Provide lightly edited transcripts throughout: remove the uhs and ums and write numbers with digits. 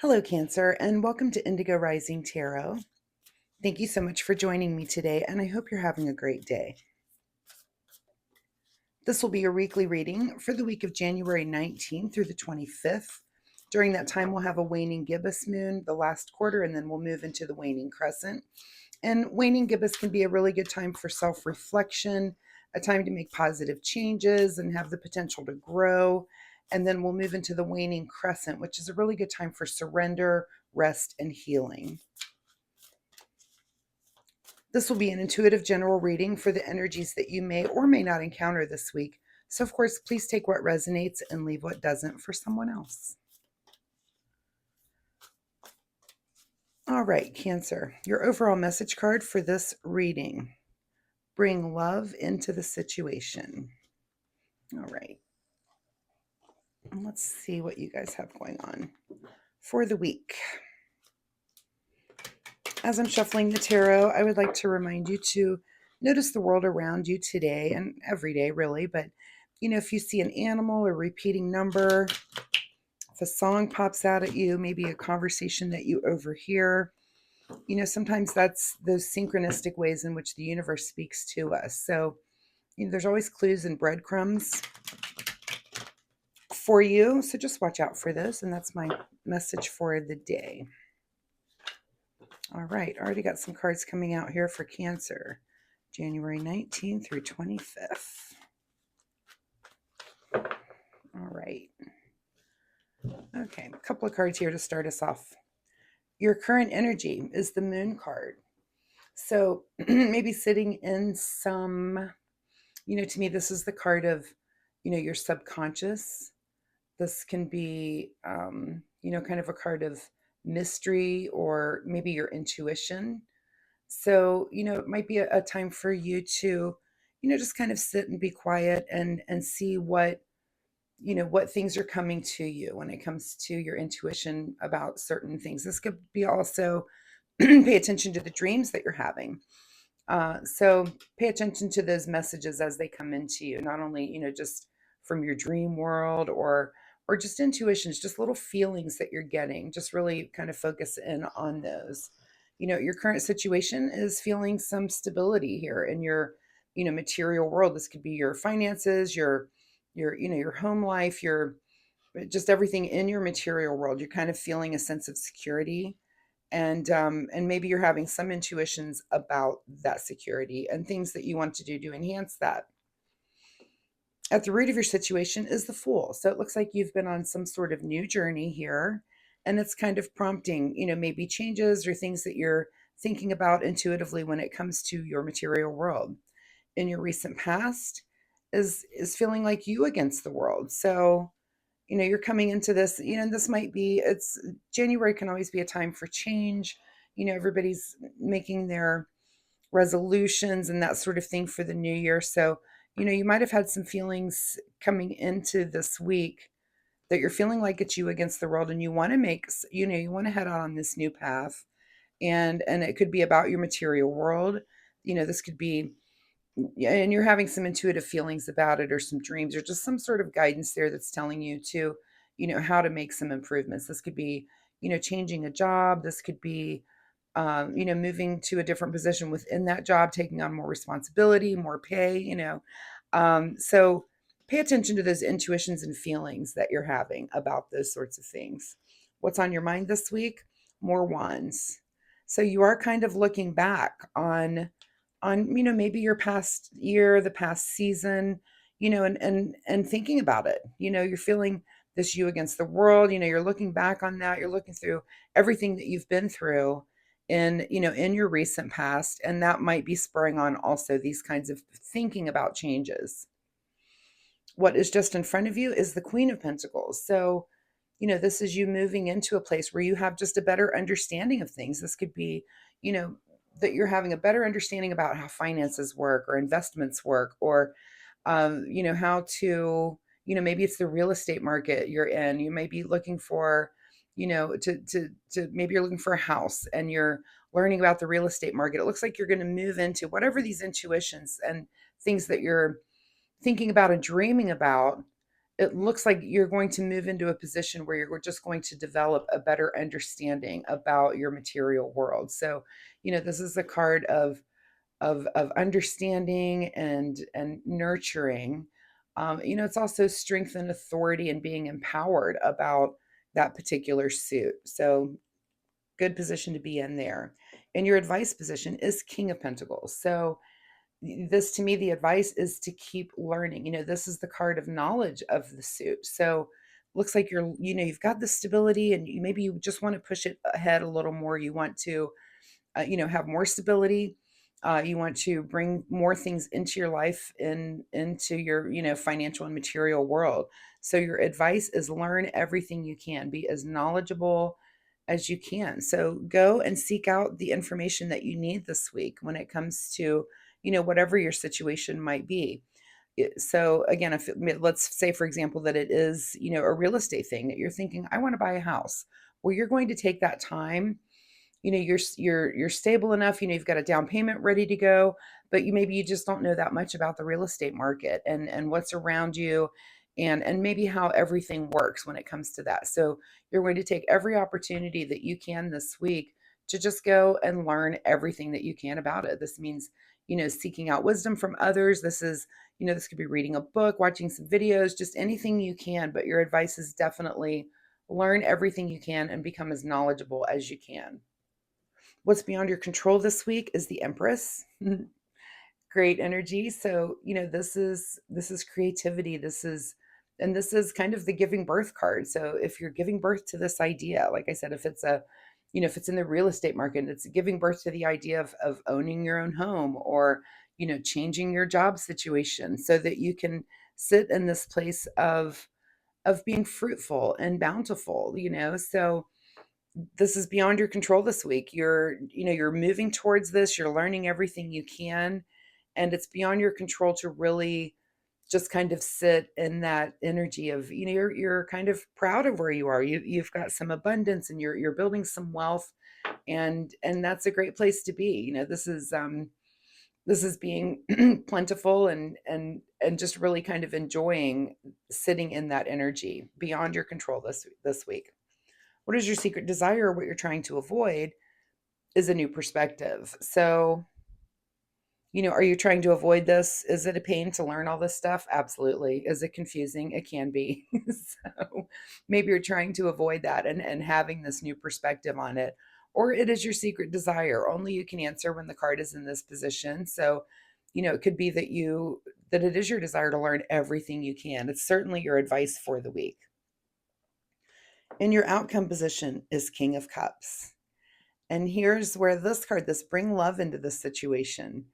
Hello, Cancer, and welcome to Indigo Rising Tarot. Thank you so much for joining me today, and I hope you're having a great day. This will be your weekly reading for the week of January 19th through the 25th. During that time, we'll have a waning gibbous moon, the last quarter, and then we'll move into the waning crescent. And waning gibbous can be a really good time for self-reflection, a time to make positive changes and have the potential to grow. And then we'll move into the waning crescent, which is a really good time for surrender, rest, and healing. This will be an intuitive general reading for the energies that you may or may not encounter this week. So, of course, please take what resonates and leave what doesn't for someone else. All right, Cancer, your overall message card for this reading. Bring love into the situation. All right. Let's see what you guys have going on for the week. As I'm shuffling the tarot, I would like to remind you to notice the world around you today and every day, really. But, if you see an animal or repeating number, if a song pops out at you, maybe a conversation that you overhear, sometimes that's those synchronistic ways in which the universe speaks to us. So, there's always clues and breadcrumbs for you. So just watch out for this. And that's my message for the day. All right. Already got some cards coming out here for Cancer. January 19th through 25th. All right. Okay. A couple of cards here to start us off. Your current energy is the Moon card. So maybe sitting in some, to me, this is the card of, your subconscious. This can be, kind of a card of mystery or maybe your intuition. So, it might be a time for you to, just kind of sit and be quiet and see what things are coming to you when it comes to your intuition about certain things. This could be also pay attention to the dreams that you're having. So pay attention to those messages as they come into you, not only, just from your dream world or just intuitions, just little feelings that you're getting. Just really kind of focus in on those. Your current situation is feeling some stability here in your, material world. This could be your finances, your home life, your just everything in your material world. You're kind of feeling a sense of security, and maybe you're having some intuitions about that security and things that you want to do to enhance that. At the root of your situation is the Fool. So it looks like you've been on some sort of new journey here, and it's kind of prompting, maybe changes or things that you're thinking about intuitively when it comes to your material world. In your recent past is feeling like you against the world. So, you're coming into this, this might be, it's January can always be a time for change. Everybody's making their resolutions and that sort of thing for the new year. So, you might have had some feelings coming into this week that you're feeling like it's you against the world, and you want to make, you want to head out on this new path. And it could be about your material world. This could be, yeah, and you're having some intuitive feelings about it, or some dreams, or just some sort of guidance there that's telling you to, how to make some improvements. This could be, changing a job. This could be, moving to a different position within that job, taking on more responsibility, more pay, so pay attention to those intuitions and feelings that you're having about those sorts of things. What's on your mind this week? More wands. So you are kind of looking back on maybe your past year, the past season, and thinking about it. You're feeling this you against the world. You're looking back on that. You're looking through everything that you've been through in your recent past, and that might be spurring on also these kinds of thinking about changes. What is just in front of you is the Queen of Pentacles. So, this is you moving into a place where you have just a better understanding of things. This could be, you know, that you're having a better understanding about how finances work or investments work, or, how to, maybe it's the real estate market you're in. You may be looking for, to maybe you're looking for a house and you're learning about the real estate market. It looks like you're going to move into whatever these intuitions and things that you're thinking about and dreaming about. it looks like you're going to move into a position where you're just going to develop a better understanding about your material world. So, this is a card of understanding and nurturing. It's also strength and authority and being empowered about that particular suit. So, good position to be in there. And your advice position is King of Pentacles. So, this to me, the advice is to keep learning. This is the card of knowledge of the suit. So, looks like you've got the stability, and maybe you just want to push it ahead a little more. You want to have more stability. You want to bring more things into your life and into your, financial and material world. So your advice is learn everything you can, be as knowledgeable as you can. So go and seek out the information that you need this week when it comes to, whatever your situation might be. So again, if let's say, for example, that it is, a real estate thing that you're thinking, I want to buy a house. Well, you're going to take that time. You're stable enough, you've got a down payment ready to go, but maybe you just don't know that much about the real estate market and what's around you, and maybe how everything works when it comes to that. So you're going to take every opportunity that you can this week to just go and learn everything that you can about it. This means, seeking out wisdom from others. This could be reading a book, watching some videos, just anything you can, but your advice is definitely learn everything you can and become as knowledgeable as you can. What's beyond your control this week is the Empress. Great energy. So, this is creativity. This is kind of the giving birth card. So, if you're giving birth to this idea, like I said, if it's in the real estate market, it's giving birth to the idea of owning your own home, or, changing your job situation so that you can sit in this place of being fruitful and bountiful. So this is beyond your control this week. You're moving towards this, you're learning everything you can, and it's beyond your control to really just kind of sit in that energy of, you're kind of proud of where you are. You've got some abundance, and you're building some wealth, and that's a great place to be. This is being plentiful, and just really kind of enjoying sitting in that energy beyond your control this week. What is your secret desire? What you're trying to avoid is a new perspective. So, are you trying to avoid this? Is it a pain to learn all this stuff? Absolutely. Is it confusing? It can be. So maybe you're trying to avoid that, and having this new perspective on it. Or it is your secret desire. Only you can answer when the card is in this position. So, it could be that it is your desire to learn everything you can. It's certainly your advice for the week. In your outcome position is King of Cups. And here's where this bring love into the situation.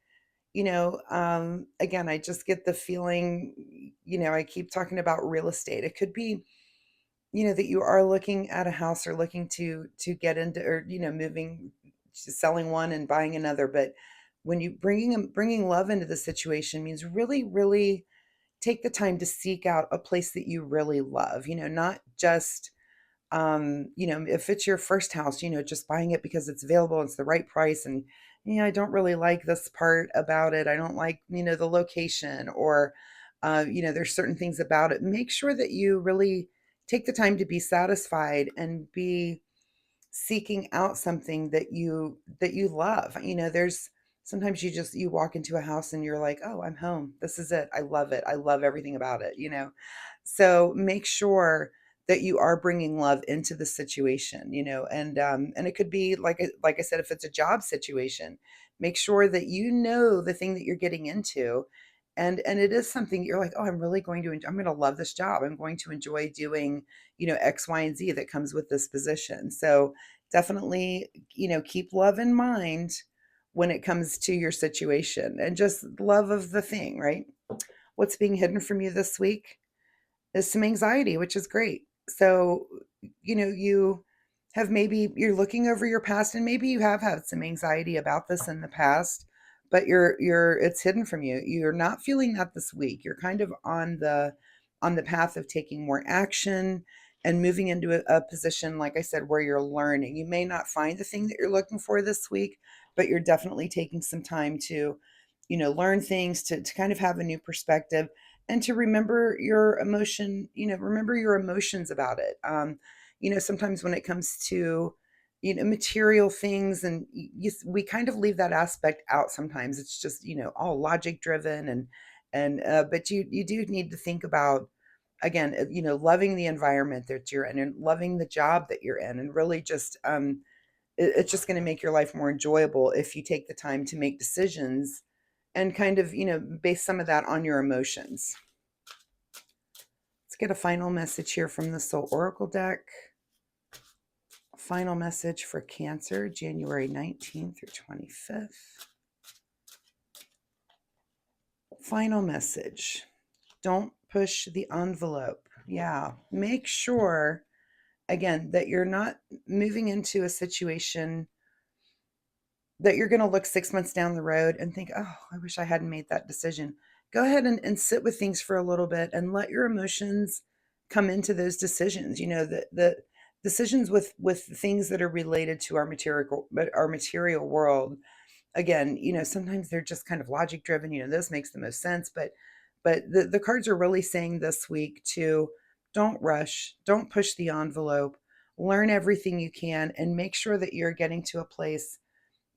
Again, I just get the feeling, I keep talking about real estate. It could be, that you are looking at a house, or looking to get into, or, moving, selling one and buying another. But when you bringing love into the situation means really, really take the time to seek out a place that you really love, not just if it's your first house, just buying it because it's available, it's the right price, and I don't really like this part about it. I don't like, the location, or there's certain things about it. Make sure that you really take the time to be satisfied and be seeking out something that you love. There's sometimes you walk into a house and you're like, "Oh, I'm home. This is it. I love it. I love everything about it." So make sure that you are bringing love into the situation, and it could be like I said, if it's a job situation, make sure that the thing that you're getting into, and it is something you're like, oh, I'm going to love this job. I'm going to enjoy doing, X, Y, and Z that comes with this position. So definitely, keep love in mind when it comes to your situation, and just love of the thing, right? What's being hidden from you this week is some anxiety, which is great. So, you're looking over your past, and maybe you have had some anxiety about this in the past, but it's hidden from you. You're not feeling that this week. You're kind of on the path of taking more action and moving into a position, like I said, where you're learning. You may not find the thing that you're looking for this week, but you're definitely taking some time to, learn things, to kind of have a new perspective. and to remember your emotion, remember your emotions about it. Sometimes when it comes to, material things, and we kind of leave that aspect out sometimes. It's just, all logic driven, but you do need to think about, again, loving the environment that you're in and loving the job that you're in, and really just, it's just going to make your life more enjoyable if you take the time to make decisions and kind of, base some of that on your emotions. Let's get a final message here from the Soul Oracle deck. Final message for Cancer, January 19th through 25th. Final message. Don't push the envelope. Yeah, make sure, again, that you're not moving into a situation that you're going to look 6 months down the road and think, oh, I wish I hadn't made that decision. Go ahead and sit with things for a little bit and let your emotions come into those decisions. The decisions with things that are related to our material world. Again, sometimes they're just kind of logic driven. This makes the most sense, but the cards are really saying this week to don't rush, don't push the envelope, learn everything you can, and make sure that you're getting to a place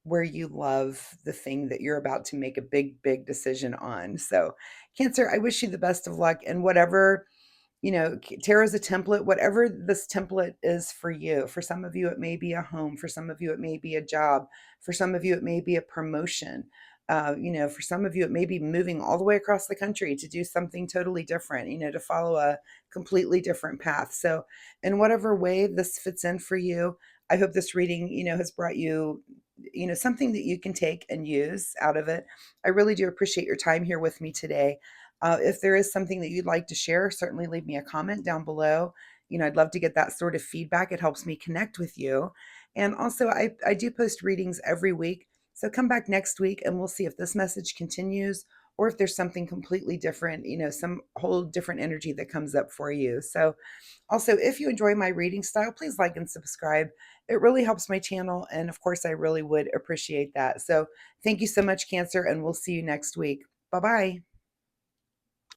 where you love the thing that you're about to make a big, big decision on. So, Cancer, I wish you the best of luck, and whatever, tarot's a template, whatever this template is for you. For some of you, it may be a home. For some of you, it may be a job. For some of you, it may be a promotion. For some of you, it may be moving all the way across the country to do something totally different, to follow a completely different path. So, in whatever way this fits in for you, I hope this reading, has brought you, something that you can take and use out of it. I really do appreciate your time here with me today. If there is something that you'd like to share, certainly leave me a comment down below. I'd love to get that sort of feedback. It helps me connect with you. And also, I do post readings every week. So come back next week and we'll see if this message continues or if there's something completely different, some whole different energy that comes up for you. So also, if you enjoy my reading style, please like and subscribe. It really helps my channel. And of course, I really would appreciate that. So thank you so much, Cancer, and we'll see you next week. Bye-bye.